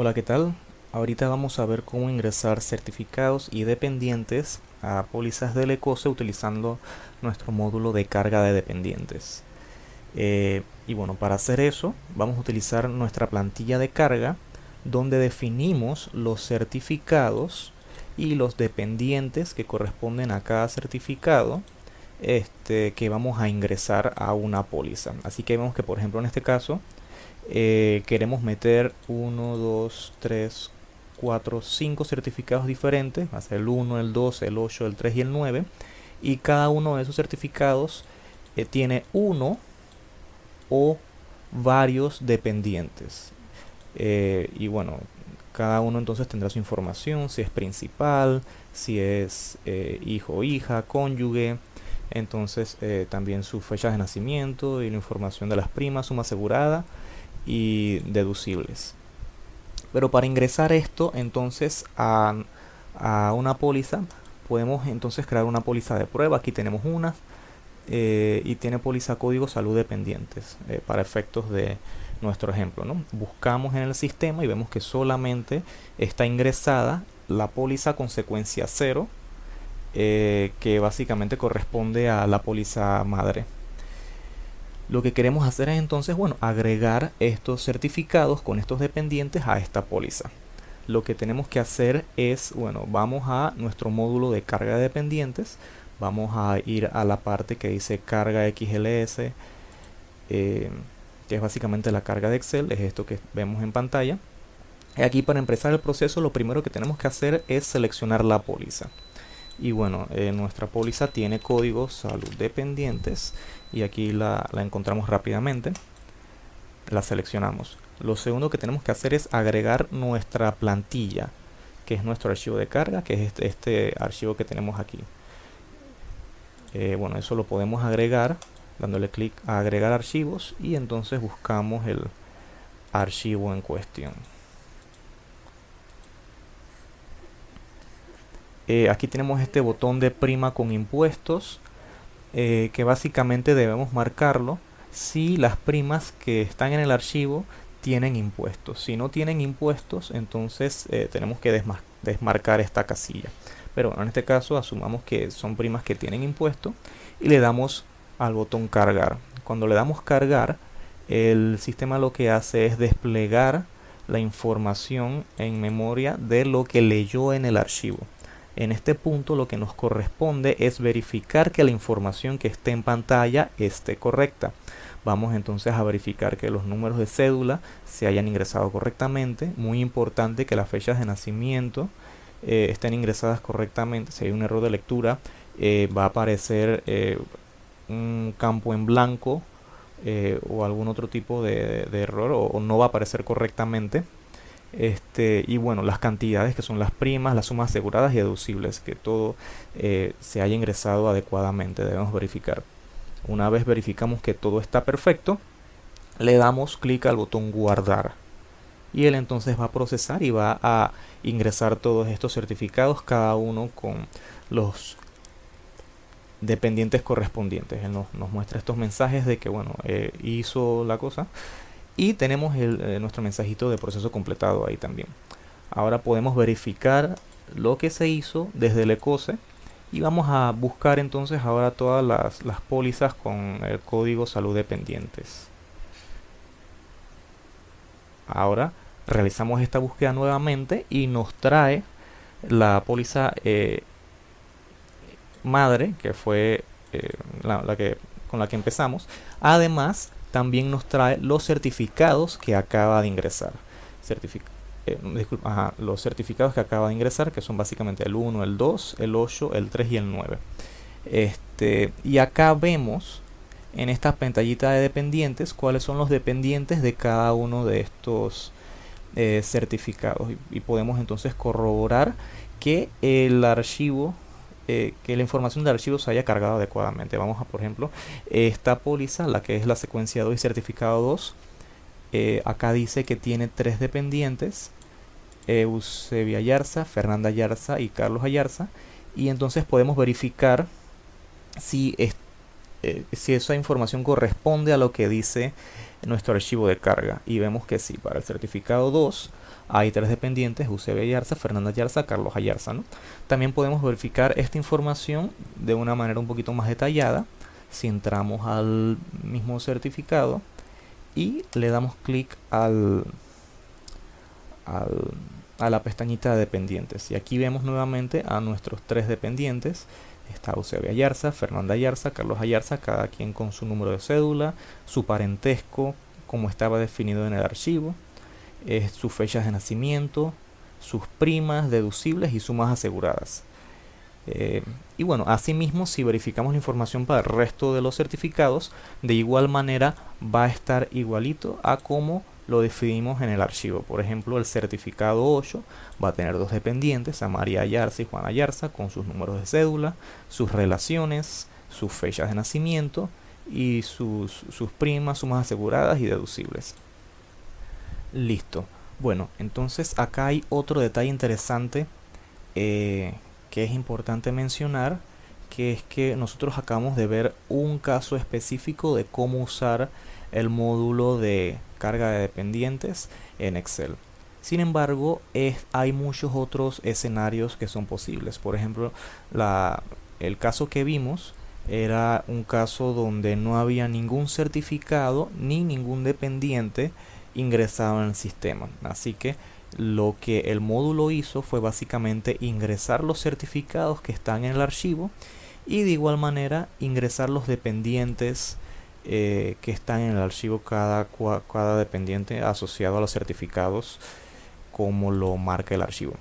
Hola, ¿qué tal? Ahorita vamos a ver cómo ingresar certificados y dependientes a pólizas del ECOSE utilizando nuestro módulo de carga de dependientes. Y bueno, para hacer eso vamos a utilizar nuestra plantilla de carga donde definimos los certificados y los dependientes que corresponden a cada certificado que vamos a ingresar a una póliza. Así que vemos que por ejemplo en este caso queremos meter uno 2 3 4 5 certificados diferentes, va a ser el 1, el 2, el 8, el 3 y el 9, y cada uno de esos certificados tiene uno o varios dependientes. Y bueno, cada uno entonces tendrá su información, si es principal, si es hijo o hija, cónyuge, entonces también su fecha de nacimiento y la información de las primas, suma asegurada y deducibles. Pero para ingresar esto entonces a una póliza, podemos entonces crear una póliza de prueba. Aquí tenemos una y tiene póliza código salud dependientes para efectos de nuestro ejemplo, ¿no? Buscamos en el sistema y vemos que solamente está ingresada la póliza consecuencia cero, que básicamente corresponde a la póliza madre. Lo que queremos hacer es entonces, bueno, agregar estos certificados con estos dependientes a esta póliza. Lo que tenemos que hacer es, bueno, vamos a nuestro módulo de carga de dependientes, vamos a ir a la parte que dice carga XLS, que es básicamente la carga de Excel, es esto que vemos en pantalla. Y aquí para empezar el proceso lo primero que tenemos que hacer es seleccionar la póliza. Y bueno, nuestra póliza tiene código salud dependientes y aquí la encontramos rápidamente, la seleccionamos. Lo segundo que tenemos que hacer es agregar nuestra plantilla, que es nuestro archivo de carga, que es este archivo que tenemos aquí. Bueno, eso lo podemos agregar dándole clic a agregar archivos y entonces buscamos el archivo en cuestión. Aquí tenemos este botón de prima con impuestos, que básicamente debemos marcarlo si las primas que están en el archivo tienen impuestos. Si no tienen impuestos, entonces tenemos que desmarcar esta casilla. Pero bueno, en este caso asumamos que son primas que tienen impuesto y le damos al botón cargar. Cuando le damos cargar, el sistema lo que hace es desplegar la información en memoria de lo que leyó en el archivo. En este punto lo que nos corresponde es verificar que la información que esté en pantalla esté correcta. Vamos entonces a verificar que los números de cédula se hayan ingresado correctamente. Muy importante que las fechas de nacimiento estén ingresadas correctamente. Si hay un error de lectura, va a aparecer un campo en blanco o algún otro tipo de error, o no va a aparecer correctamente. Y bueno, las cantidades que son las primas, las sumas aseguradas y deducibles, que todo se haya ingresado adecuadamente, debemos verificar. Una vez verificamos que todo está perfecto, le damos clic al botón guardar y él entonces va a procesar y va a ingresar todos estos certificados, cada uno con los dependientes correspondientes. Él nos muestra estos mensajes de que bueno, hizo la cosa, y tenemos nuestro mensajito de proceso completado ahí también. Ahora podemos verificar lo que se hizo desde el ECOSE y vamos a buscar entonces ahora todas las pólizas con el código salud dependientes. Ahora realizamos esta búsqueda nuevamente y nos trae la póliza madre, que fue con la que empezamos. Además, también nos trae los certificados que acaba de ingresar. Los certificados que acaba de ingresar, que son básicamente el 1, el 2, el 8, el 3 y el 9. Y acá vemos en esta pantallita de dependientes cuáles son los dependientes de cada uno de estos certificados. Y podemos entonces corroborar que el archivo que la información del archivo se haya cargado adecuadamente. Vamos a, por ejemplo, esta póliza, la que es la secuencia 2 y certificado 2, acá dice que tiene 3 dependientes, Eusebia Ayarza, Fernanda Ayarza y Carlos Ayarza, y entonces podemos verificar si si esa información corresponde a lo que dice nuestro archivo de carga. Y vemos que sí, para el certificado 2 hay 3 dependientes: Eusebio Ayarza, Fernanda Ayarza, Carlos Ayarza, ¿no? También podemos verificar esta información de una manera un poquito más detallada si entramos al mismo certificado y le damos clic a la pestañita de dependientes. Y aquí vemos nuevamente a nuestros 3 dependientes. Está Eusebio Ayarza, Fernanda Ayarza, Carlos Ayarza, cada quien con su número de cédula, su parentesco como estaba definido en el archivo, sus fechas de nacimiento, sus primas, deducibles y sumas aseguradas. Y bueno, asimismo, si verificamos la información para el resto de los certificados, de igual manera va a estar igualito a como lo definimos en el archivo. Por ejemplo, el certificado 8 va a tener 2 dependientes, a María Ayarza y Juan Ayarza, con sus números de cédula, sus relaciones, sus fechas de nacimiento y sus primas, sumas aseguradas y deducibles. Listo. Bueno, entonces acá hay otro detalle interesante que es importante mencionar, que es que nosotros acabamos de ver un caso específico de cómo usar el módulo de carga de dependientes en Excel. Sin embargo, hay muchos otros escenarios que son posibles. Por ejemplo, el caso que vimos era un caso donde no había ningún certificado ni ningún dependiente ingresado en el sistema. Así que lo que el módulo hizo fue básicamente ingresar los certificados que están en el archivo y de igual manera ingresar los dependientes que están en el archivo, cada dependiente asociado a los certificados como lo marca el archivo.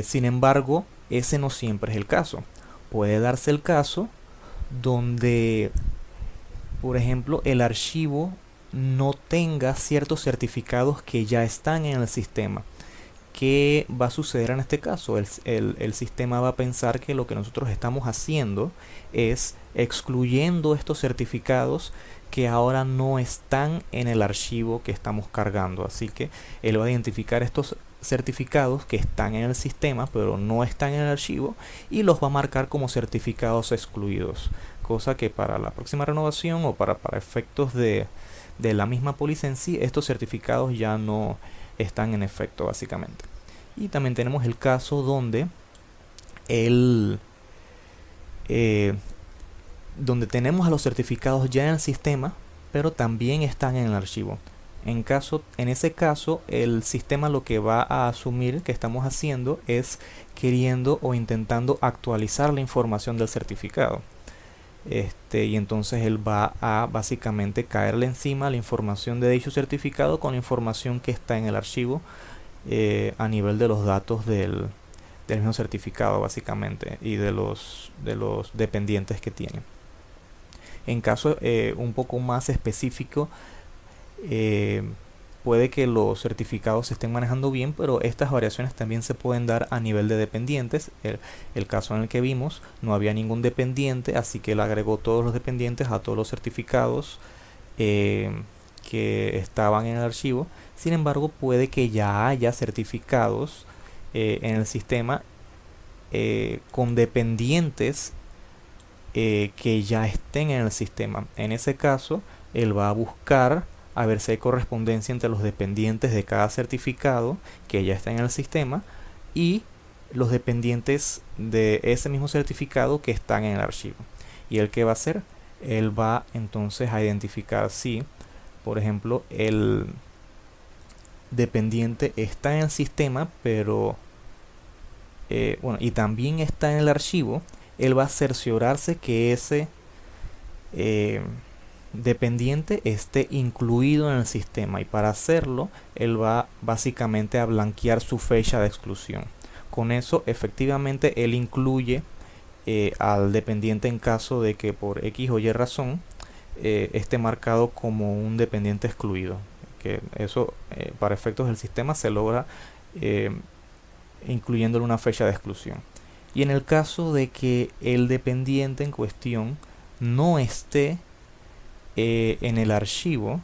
Sin embargo, ese no siempre es el caso. Puede darse el caso donde, por ejemplo, el archivo no tenga ciertos certificados que ya están en el sistema. ¿Qué va a suceder en este caso? El sistema va a pensar que lo que nosotros estamos haciendo es excluyendo estos certificados que ahora no están en el archivo que estamos cargando. Así que él va a identificar estos certificados que están en el sistema pero no están en el archivo y los va a marcar como certificados excluidos. Cosa que para la próxima renovación o para efectos de la misma póliza en sí, estos certificados ya no están en efecto básicamente. Y también tenemos el caso donde donde tenemos a los certificados ya en el sistema pero también están en el archivo. En ese caso, el sistema lo que va a asumir que estamos haciendo es queriendo o intentando actualizar la información del certificado. Y entonces él va a básicamente caerle encima la información de dicho certificado con la información que está en el archivo a nivel de los datos del mismo certificado básicamente y de los dependientes que tiene. En caso un poco más específico, puede que los certificados se estén manejando bien, pero estas variaciones también se pueden dar a nivel de dependientes. El caso en el que vimos, no había ningún dependiente, así que él agregó todos los dependientes a todos los certificados que estaban en el archivo. Sin embargo, puede que ya haya certificados en el sistema con dependientes que ya estén en el sistema. En ese caso, él va a buscar a ver si hay correspondencia entre los dependientes de cada certificado que ya está en el sistema y los dependientes de ese mismo certificado que están en el archivo. ¿Y él qué va a hacer? Él va entonces a identificar si, por ejemplo, el dependiente está en el sistema, pero bueno, y también está en el archivo. Él va a cerciorarse que ese dependiente esté incluido en el sistema, y para hacerlo él va básicamente a blanquear su fecha de exclusión. Con eso efectivamente él incluye al dependiente en caso de que por X o Y razón esté marcado como un dependiente excluido, que eso para efectos del sistema se logra incluyéndole una fecha de exclusión. Y en el caso de que el dependiente en cuestión no esté en el archivo,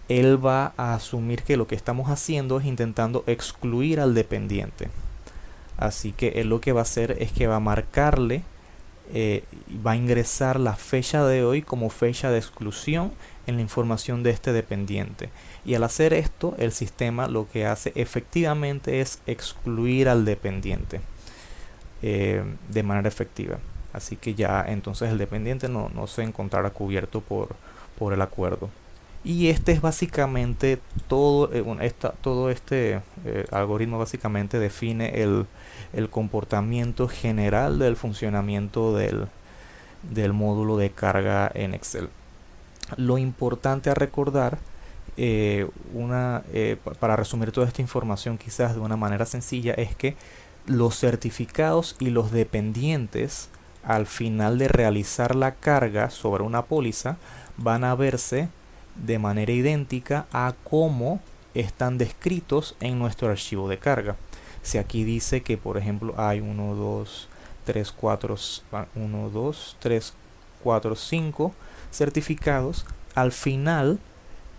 él va a asumir que lo que estamos haciendo es intentando excluir al dependiente. Así que él lo que va a hacer es que va a marcarle va a ingresar la fecha de hoy como fecha de exclusión en la información de este dependiente. Y al hacer esto, el sistema lo que hace efectivamente es excluir al dependiente de manera efectiva. Así que ya entonces el dependiente no se encontrará cubierto por el acuerdo. Y este es básicamente todo, todo este algoritmo básicamente define el comportamiento general del funcionamiento del módulo de carga en Excel. Lo importante a recordar, para resumir toda esta información quizás de una manera sencilla, es que los certificados y los dependientes al final de realizar la carga sobre una póliza van a verse de manera idéntica a cómo están descritos en nuestro archivo de carga. Si aquí dice que por ejemplo hay 1, 2, 3, 4, 1, 2, 3, 4, 5 certificados, al final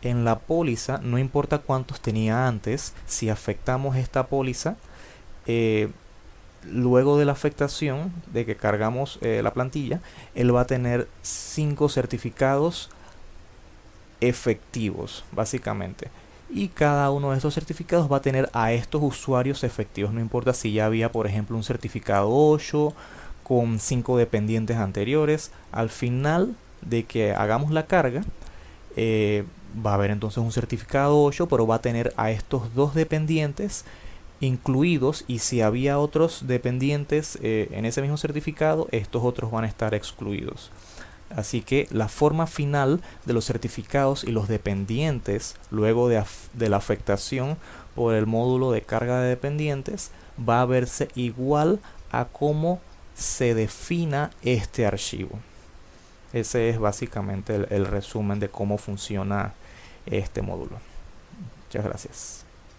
en la póliza, no importa cuántos tenía antes, si afectamos esta póliza, luego de la afectación de que cargamos la plantilla, él va a tener 5 certificados efectivos básicamente, y cada uno de estos certificados va a tener a estos usuarios efectivos. No importa si ya había por ejemplo un certificado 8 con 5 dependientes anteriores, al final de que hagamos la carga va a haber entonces un certificado 8, pero va a tener a estos dos dependientes incluidos, y si había otros dependientes en ese mismo certificado, estos otros van a estar excluidos. Así que la forma final de los certificados y los dependientes luego de la afectación por el módulo de carga de dependientes va a verse igual a cómo se defina este archivo. Ese es básicamente el resumen de cómo funciona este módulo. Muchas gracias.